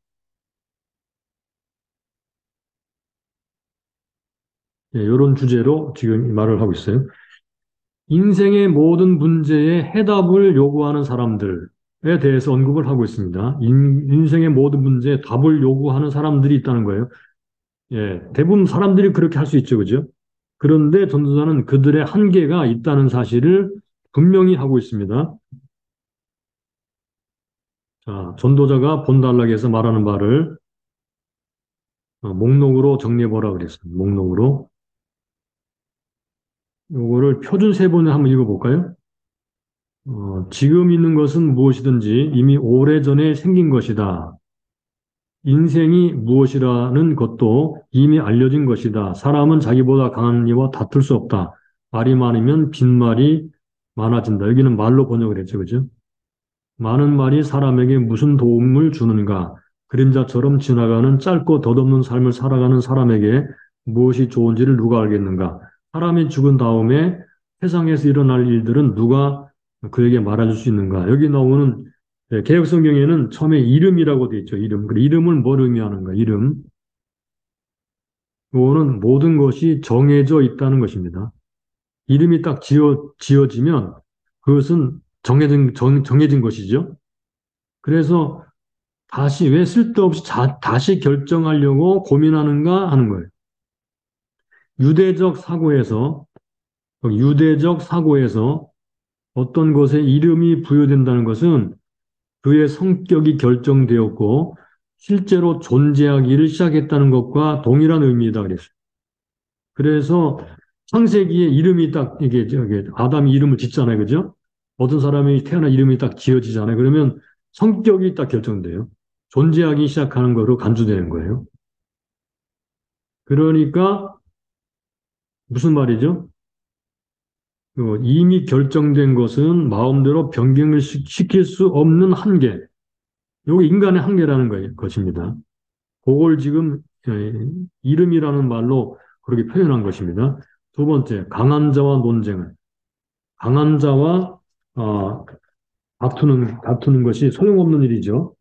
예, 이런 주제로 지금 말을 하고 있어요. 인생의 모든 문제에 해답을 요구하는 사람들에 대해서 언급을 하고 있습니다. 인생의 모든 문제에 답을 요구하는 사람들이 있다는 거예요. 예, 대부분 사람들이 그렇게 할 수 있죠, 그죠? 그런데 전도자는 그들의 한계가 있다는 사실을 분명히 하고 있습니다. 자, 전도자가 본단락에서 말하는 바를 목록으로 정리해보라 그랬습니다. 목록으로. 요거를 표준 세번에 한번 읽어볼까요? 지금 있는 것은 무엇이든지 이미 오래전에 생긴 것이다. 인생이 무엇이라는 것도 이미 알려진 것이다. 사람은 자기보다 강한 이와 다툴 수 없다. 말이 많으면 빈말이 많아진다. 여기는 말로 번역을 했죠. 그죠? 많은 말이 사람에게 무슨 도움을 주는가? 그림자처럼 지나가는 짧고 덧없는 삶을 살아가는 사람에게 무엇이 좋은지를 누가 알겠는가? 사람이 죽은 다음에 세상에서 일어날 일들은 누가 그에게 말해줄 수 있는가? 여기 나오는 개혁 성경에는 처음에 이름이라고 되어 있죠. 이름. 그 이름을 뭘 의미하는가? 이름. 그거는 모든 것이 정해져 있다는 것입니다. 이름이 딱 지어지면 그것은 정해진 것이죠. 그래서 다시 왜 쓸데없이 다시 결정하려고 고민하는가 하는 거예요. 유대적 사고에서, 유대적 사고에서 어떤 것에 이름이 부여된다는 것은 그의 성격이 결정되었고 실제로 존재하기를 시작했다는 것과 동일한 의미이다 그랬어요. 그래서 창세기에 이름이 딱 이게 저기 아담이 이름을 짓잖아요, 그죠? 어떤 사람이 태어나 이름이 딱 지어지잖아요. 그러면 성격이 딱 결정돼요. 존재하기 시작하는 거로 간주되는 거예요. 그러니까 무슨 말이죠? 이미 결정된 것은 마음대로 변경을 시킬 수 없는 한계. 이게 인간의 한계라는 것입니다. 그걸 지금 이름이라는 말로 그렇게 표현한 것입니다. 두 번째, 강한 자와 논쟁을. 강한 자와 어, 다투는 것이 소용없는 일이죠.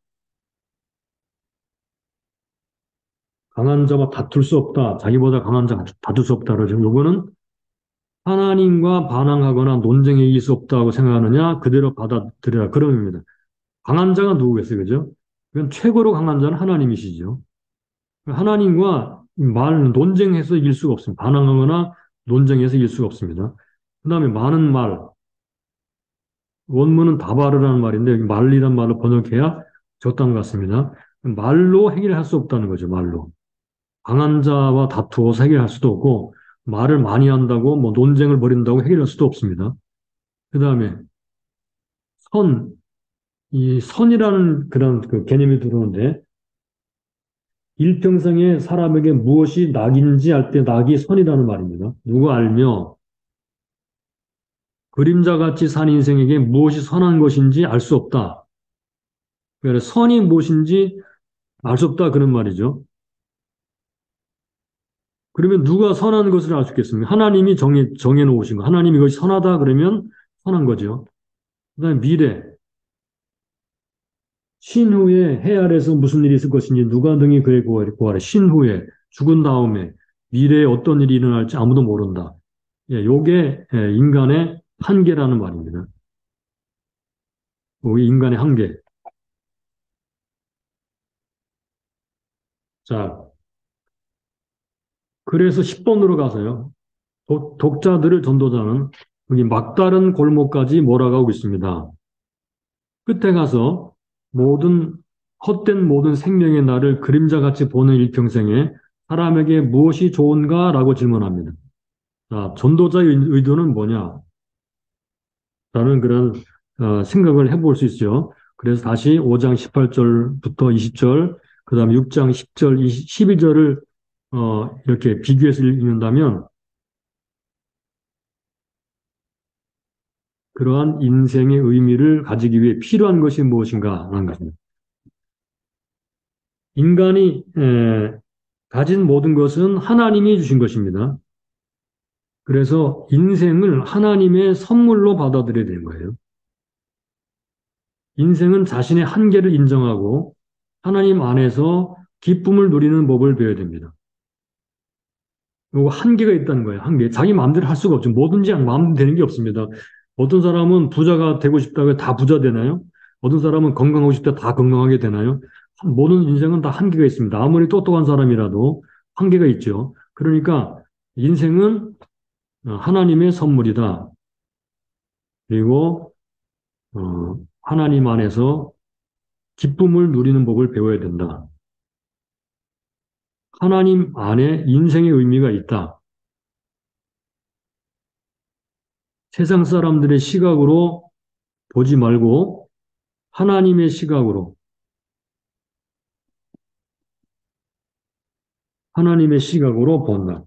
강한 자와 다툴 수 없다. 자기보다 강한 자가 다툴 수 없다. 그러죠. 요거는 하나님과 반항하거나 논쟁에 이길 수 없다고 생각하느냐? 그대로 받아들여라. 그런 의미입니다. 강한 자가 누구겠어요? 그죠? 그건 최고로 강한 자는 하나님이시죠. 하나님과 논쟁해서 이길 수가 없습니다. 반항하거나 논쟁해서 이길 수가 없습니다. 그 다음에 많은 말, 원문은 다바르라는 말인데 여기 말이란 말로 번역해야 적당한 것 같습니다. 말로 해결할 수 없다는 거죠. 말로. 강한 자와 다투어서 해결할 수도 없고 말을 많이 한다고 뭐 논쟁을 벌인다고 해결할 수도 없습니다. 그 다음에 선, 이 선이라는 그런 그 개념이 들어오는데 일평생에 사람에게 무엇이 낙인지 알 때 낙이 선이라는 말입니다. 누가 알며 그림자같이 산 인생에게 무엇이 선한 것인지 알 수 없다. 그래서 선이 무엇인지 알 수 없다 그런 말이죠. 그러면 누가 선한 것을 알 수 있겠습니까? 하나님이 정해 놓으신 거. 하나님이 이것이 선하다 그러면 선한 거죠. 그다음에 미래. 신후에 해 아래서 무슨 일이 있을 것인지 누가 능히 그에 구하래. 신후에 죽은 다음에 미래에 어떤 일이 일어날지 아무도 모른다. 예, 요게 인간의 한계라는 말입니다. 우리 인간의 한계. 자, 그래서 10번으로 가서요. 독자들을 전도자는 여기 막다른 골목까지 몰아가고 있습니다. 끝에 가서 헛된 모든 생명의 날을 그림자같이 보는 일평생에 사람에게 무엇이 좋은가라고 질문합니다. 자, 전도자의 의도는 뭐냐? 라는 그런 생각을 해볼 수 있죠. 그래서 다시 5장 18절부터 20절, 그 다음에 6장 10절, 12절을 이렇게 비교해서 읽는다면 그러한 인생의 의미를 가지기 위해 필요한 것이 무엇인가 하는 것입니다. 인간이 가진 모든 것은 하나님이 주신 것입니다. 그래서 인생을 하나님의 선물로 받아들여야 되는 거예요. 인생은 자신의 한계를 인정하고 하나님 안에서 기쁨을 누리는 법을 배워야 됩니다. 그리고 한계가 있다는 거예요. 한계. 자기 마음대로 할 수가 없죠. 뭐든지 마음대로 되는 게 없습니다. 어떤 사람은 부자가 되고 싶다고 다 부자 되나요? 어떤 사람은 건강하고 싶다 다 건강하게 되나요? 모든 인생은 다 한계가 있습니다. 아무리 똑똑한 사람이라도 한계가 있죠. 그러니까 인생은 하나님의 선물이다. 그리고 하나님 안에서 기쁨을 누리는 법을 배워야 된다. 하나님 안에 인생의 의미가 있다. 세상 사람들의 시각으로 보지 말고 하나님의 시각으로, 하나님의 시각으로 본다.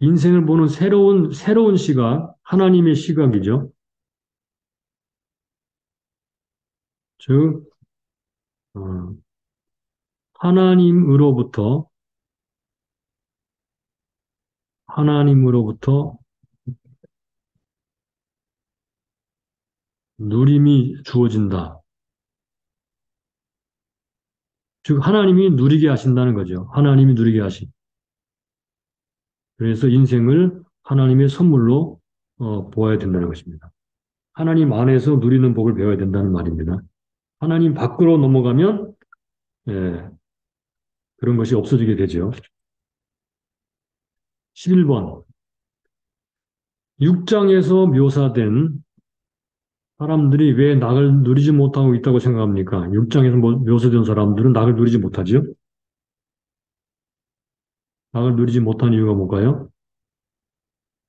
인생을 보는 새로운 시각, 하나님의 시각이죠. 즉, 어, 하나님으로부터, 하나님으로부터 누림이 주어진다. 즉, 하나님이 누리게 하신다는 거죠. 하나님이 누리게 하신. 그래서 인생을 하나님의 선물로 보아야 된다는 것입니다. 하나님 안에서 누리는 복을 배워야 된다는 말입니다. 하나님 밖으로 넘어가면 예, 그런 것이 없어지게 되죠. 11번. 6장에서 묘사된 사람들이 왜 낙을 누리지 못하고 있다고 생각합니까? 6장에서 묘사된 사람들은 낙을 누리지 못하지요? 낙을 누리지 못한 이유가 뭘까요?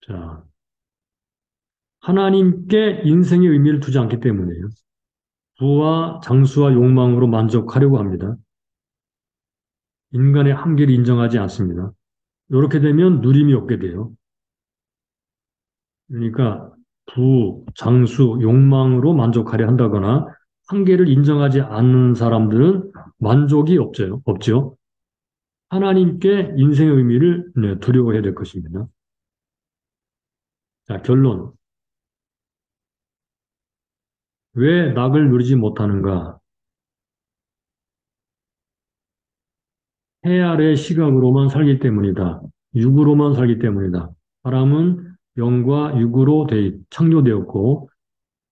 자, 하나님께 인생의 의미를 두지 않기 때문이에요. 부와 장수와 욕망으로 만족하려고 합니다. 인간의 한계를 인정하지 않습니다. 이렇게 되면 누림이 없게 돼요. 그러니까 장수, 욕망으로 만족하려 한다거나 한계를 인정하지 않는 사람들은 만족이 없죠. 하나님께 인생의 의미를 두려워해야 될 것입니다. 자, 결론. 왜 낙을 누리지 못하는가? 해 아래 시각으로만 살기 때문이다. 육으로만 살기 때문이다. 사람은 영과 육으로 창조되었고,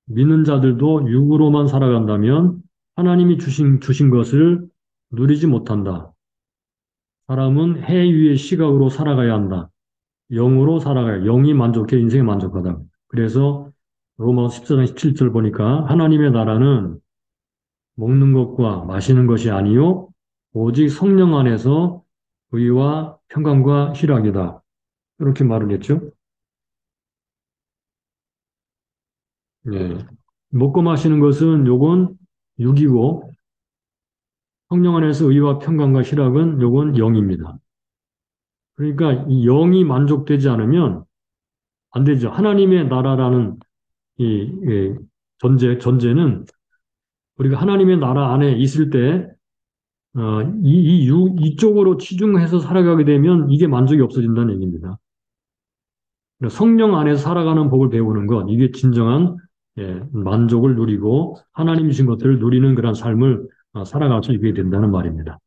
믿는 자들도 육으로만 살아간다면 하나님이 주신 것을 누리지 못한다. 사람은 해 위의 시각으로 살아가야 한다. 영으로 살아가야, 영이 만족해 인생이 만족하다. 그래서 로마 14장 17절 보니까 하나님의 나라는 먹는 것과 마시는 것이 아니요 오직 성령 안에서 의와 평강과 희락이다. 이렇게 말을 했죠. 예. 먹고 마시는 것은 요건 육이고 성령 안에서 의와 평강과 희락은 요건 영입니다. 그러니까 이 영이 만족되지 않으면 안 되죠. 하나님의 나라라는 이 전제는 우리가 하나님의 나라 안에 있을 때 이쪽으로 치중해서 살아가게 되면 이게 만족이 없어진다는 얘기입니다. 그러니까 성령 안에서 살아가는 법을 배우는 것, 이게 진정한 만족을 누리고 하나님 주신 것들을 누리는 그런 삶을 살아갈 수 있게 된다는 말입니다.